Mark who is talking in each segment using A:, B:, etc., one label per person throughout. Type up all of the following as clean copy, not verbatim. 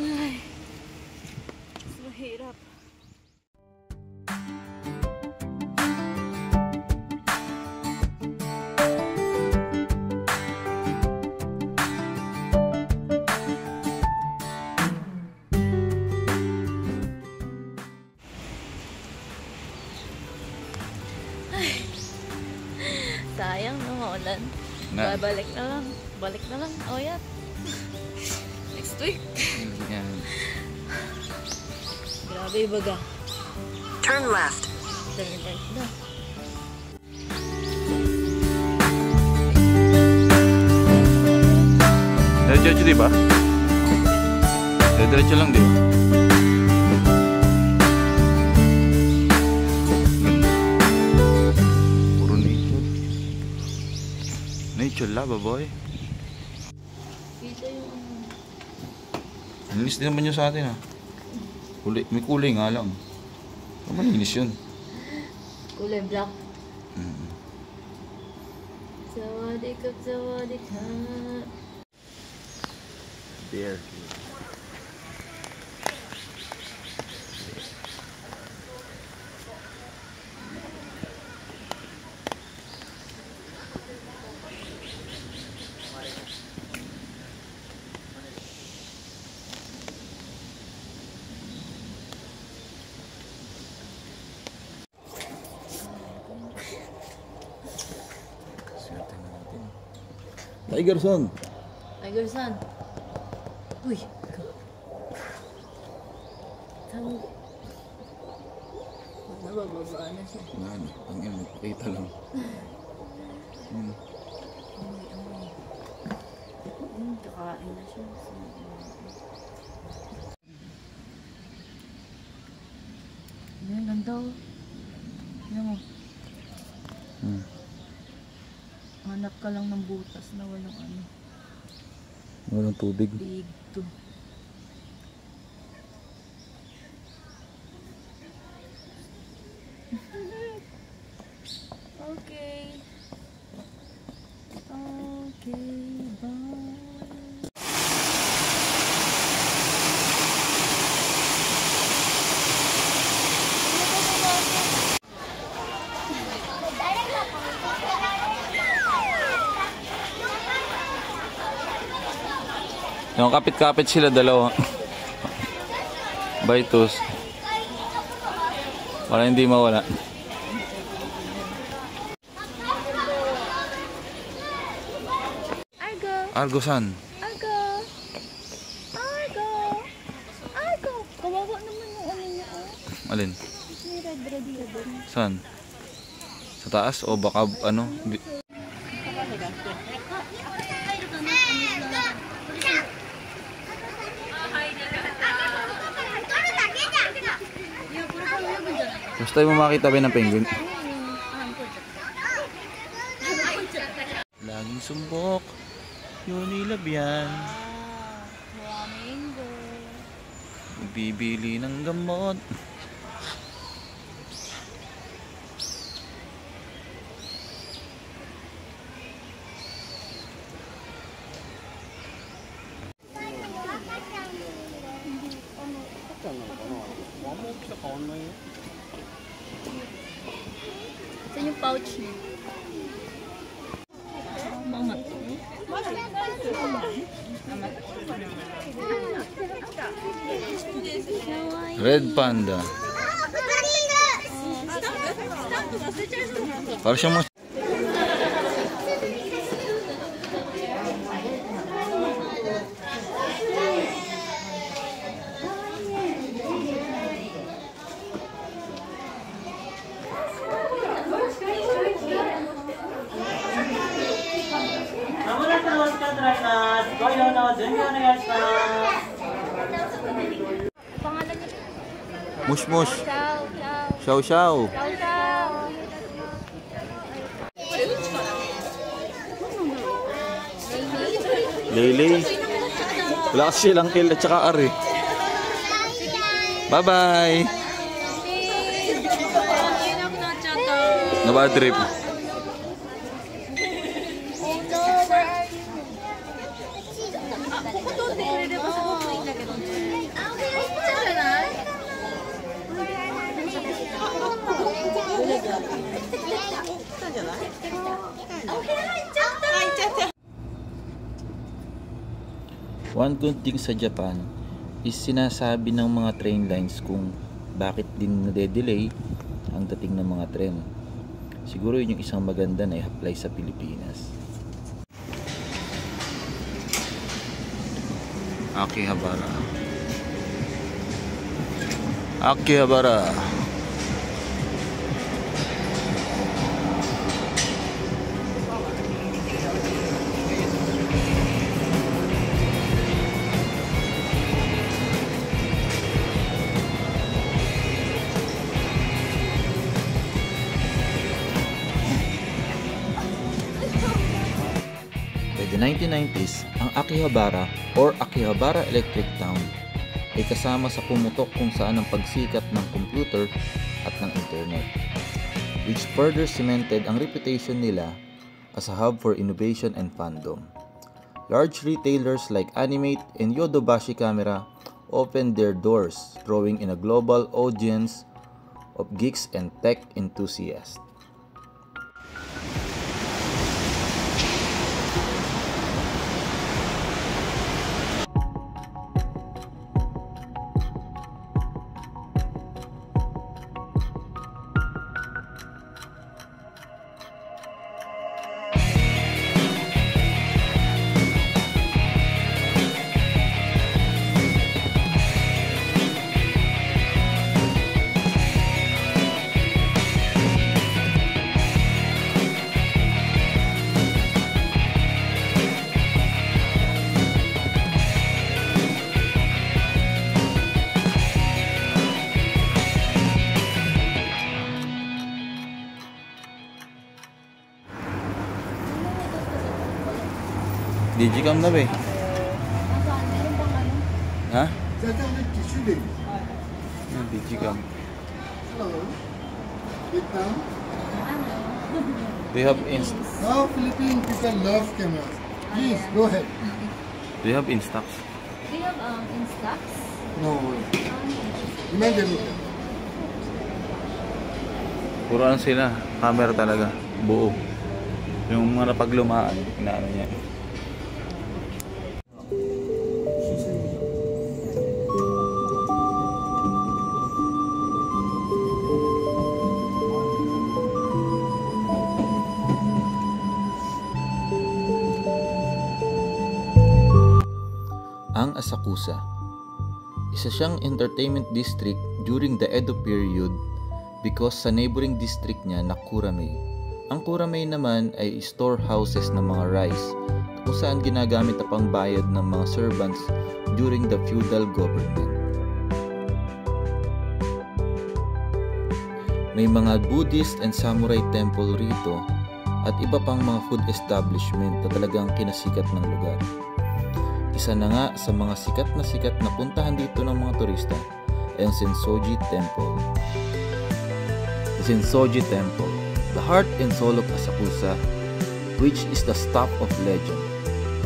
A: Ay, mas mahirap. Sayang no, maulan. Babalik na lang. Balik na lang. Oh, yeah. Next week.
B: Yan.
A: Grabe baga.
C: Turn left.
A: Turn left na.
B: Diretso di ba? Diretso lang di ba? Nature lava boy.
A: Kita yung...
B: Malinis din naman yun sa atin ha. May kulay nga lang. Malinis yun.
A: Kulay black. Sawadikap, sawadikap.
B: Bear. Tiger Son.
A: Tiger Son. Uy. Tama. Nabababa na siya.
B: Ano? Ang ina, magpakita lang.
A: Kakain na siya. Ayan, ganda oh. Ayan mo. Hanap ka lang ng butas na walang ano.
B: Walang tubig.
A: Big to. Okay. Okay, bye.
B: Yung kapit-kapit sila dalawa. Baitos. Para hindi mawala.
A: Argo.
B: Argo-san.
A: Argo. Argo. Argo. Kawawa naman yung ano niya.
B: Alin?
A: May red yun.
B: Saan? Sa taas o baka ano? Gusto tayo mo makita ba ng penguin? Laging sumbok yung nilabyan.
A: Flamingo.
B: Bibili ng gamot.
A: Saan yung pouch niya? Mama.
B: Red panda. Para siyang mas...
A: Pangalan niya?
B: Mush mush.
A: Chow,
B: Xiao
A: chow.
B: xiao.
A: Chow, chow.
B: Lele. Wala kasi silang L at saka R eh. Bye bye. Nabad trip. One good thing sa Japan is sinasabi ng mga train lines kung bakit din nade-delay ang dating ng mga tren. Siguro yun yung isang maganda na i-apply sa Pilipinas. Akihabara. Akihabara. By the 1990s, ang Akihabara or Akihabara Electric Town ay kasama sa pumutok kung saan ang pagsikat ng computer at ng internet, which further cemented ang reputation nila as a hub for innovation and fandom. Large retailers like Animate and Yodobashi Camera opened their doors, drawing in a global audience of geeks and tech enthusiasts. Digicam na ba eh? Ha? Digicam.
D: Vietnam.
B: They have
D: Now Philippine people love cameras. Please go ahead.
B: They have Instax.
A: Do you have Instax?
D: No. Imagine.
B: Puro ano sila, camera talaga, buo. Yung mga napaglumaan, inaano niya. Ang Asakusa, isa siyang entertainment district during the Edo period because sa neighboring district niya na Kuramei. Ang Kuramei naman ay storehouses ng mga rice kung saan ginagamit na pangbayad ng mga servants during the feudal government. May mga Buddhist and samurai temple rito at iba pang mga food establishment na talagang kinasikat ng lugar. Isa na nga sa mga sikat na puntahan dito ng mga turista ay ang Sensoji Temple. The Sensoji Temple, the heart and soul of Asakusa, which is the stuff of legend.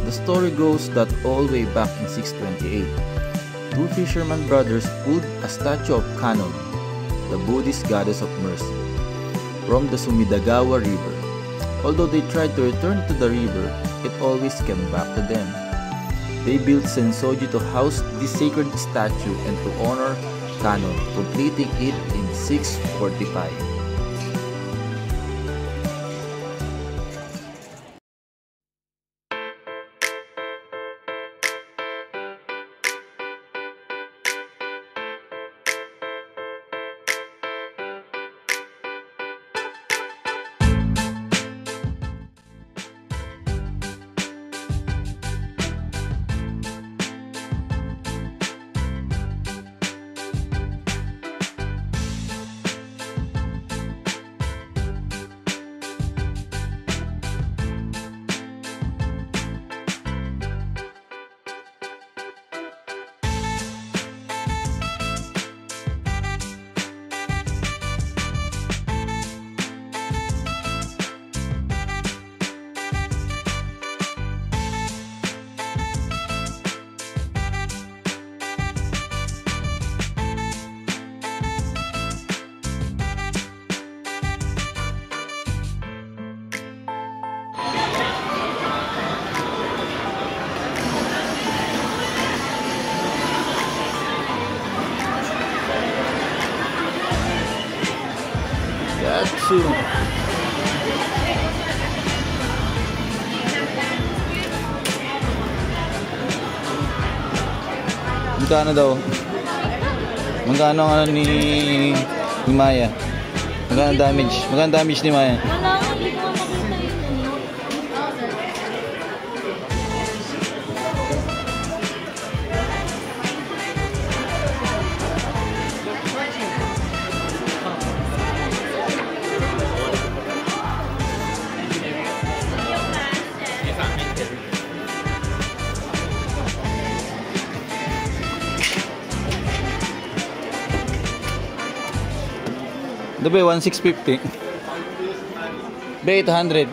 B: The story goes that all way back in 628, two fisherman brothers pulled a statue of Kannon, the Buddhist goddess of mercy, from the Sumidagawa River. Although they tried to return to the river, it always came back to them. They built Sensoji to house this sacred statue and to honor Kannon, completing it in 645. puso. Magkano daw? Magkano ang ano ni Maya? Magkano damage? Magkano damage ni Maya?
A: Wala nga, hindi ko makita yun.
B: Dabe, 1,650. Be, 800.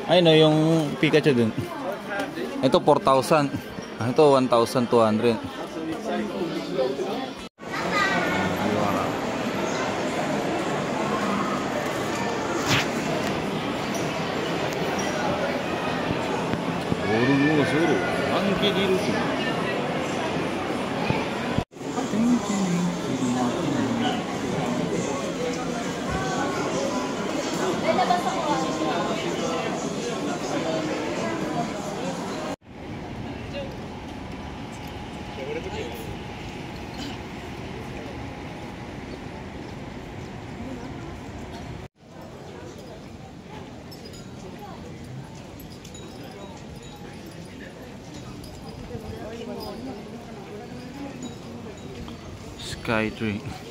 B: Ay no, yung Pikachu dun. Ito 4,000. Ito 1,200. Sky Tree.